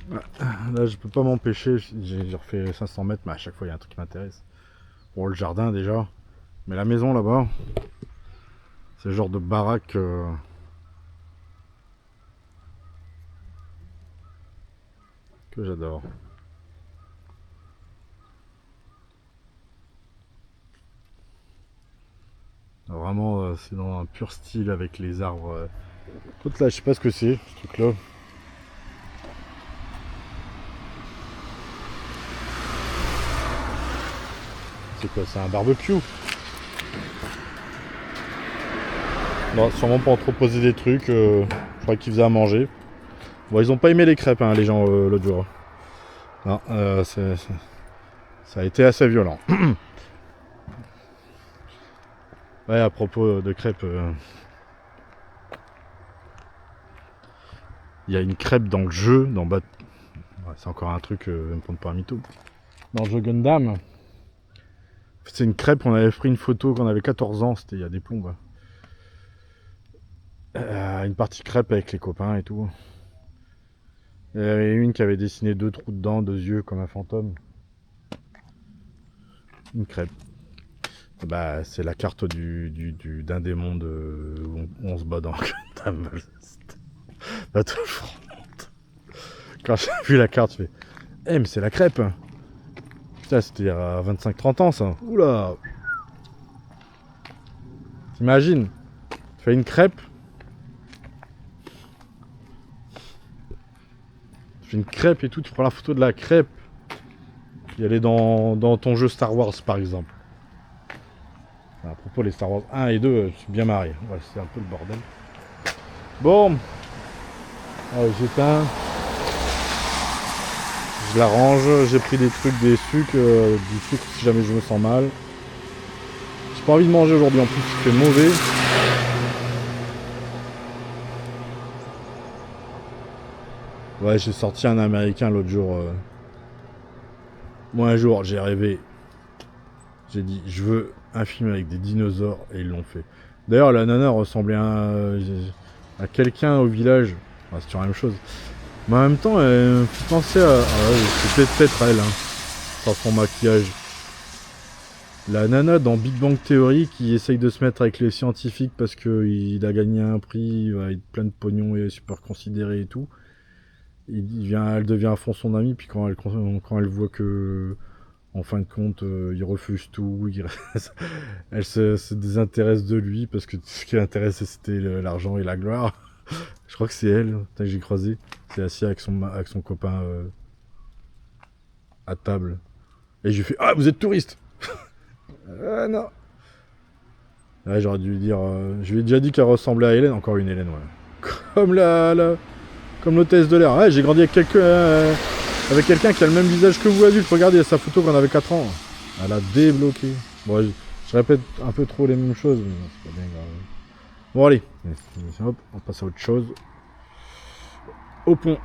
Là, je peux pas m'empêcher. J'ai refait 500 mètres, mais à chaque fois, il y a un truc qui m'intéresse. Bon, le jardin déjà. Mais la maison là-bas, c'est le genre de baraque que j'adore. Vraiment, c'est dans un pur style avec les arbres. Écoute, là, je sais pas ce que c'est, ce truc-là. C'est quoi? C'est un barbecue? Non, sûrement pour entreposer des trucs. Je crois qu'ils faisaient à manger. Bon, ils ont pas aimé les crêpes, hein, les gens, l'autre jour. Non, ça a été assez violent. Ouais, à propos de crêpes, il y a une crêpe dans le jeu, ouais, c'est encore un truc, même pour ne pas un mytho. Dans le jeu Gundam, c'est une crêpe, on avait pris une photo quand on avait 14 ans, c'était il y a des plombes. Une partie crêpe avec les copains et tout. Il y avait une qui avait dessiné 2 trous dedans, 2 yeux comme un fantôme. Une crêpe. Bah, c'est la carte d'un des mondes où on se bat dans Gundam. Quand j'ai vu la carte, je fais mais c'est la crêpe. Putain, c'était il y a 25-30 ans ça. Oula. T'imagines, tu fais une crêpe. Tu fais une crêpe et tout, tu prends la photo de la crêpe. Puis elle est dans ton jeu Star Wars par exemple. À propos, les Star Wars 1 et 2, je suis bien marré. Ouais, c'est un peu le bordel. Bon, j'éteins. Je la range. J'ai pris des trucs, des sucres, du sucre si jamais je me sens mal. J'ai pas envie de manger aujourd'hui en plus, il fait mauvais. Ouais, j'ai sorti un américain l'autre jour. Moi, un jour, j'ai rêvé. J'ai dit, je veux un film avec des dinosaures, et ils l'ont fait. D'ailleurs, la nana ressemblait à quelqu'un au village. Enfin, c'est toujours la même chose. Mais en même temps, elle me fait penser à. Ah ouais, c'est peut-être elle, hein, sans son maquillage. La nana dans Big Bang Theory qui essaye de se mettre avec les scientifiques parce qu'il a gagné un prix, il a plein de pognon et est super considéré et tout. Elle devient à fond son amie, puis quand elle voit que, en fin de compte, il refuse tout, elle se désintéresse de lui parce que ce qui l'intéressait c'était l'argent et la gloire. Je crois que c'est elle que j'ai croisé. C'est assis avec son copain à table. Et je lui fais ah, vous êtes touriste. Ah non. Ouais, j'aurais dû lui dire. Je lui ai déjà dit qu'elle ressemblait à Hélène, encore une Hélène, ouais. Comme l'hôtesse de l'air. Ouais, j'ai grandi avec quelqu'un qui a le même visage que vous, adulte. Regardez sa photo quand on avait 4 ans. Elle a débloqué. Bon, je répète un peu trop les mêmes choses, mais c'est pas bien grave. Bon, allez. Hop, on passe à autre chose. Au pont.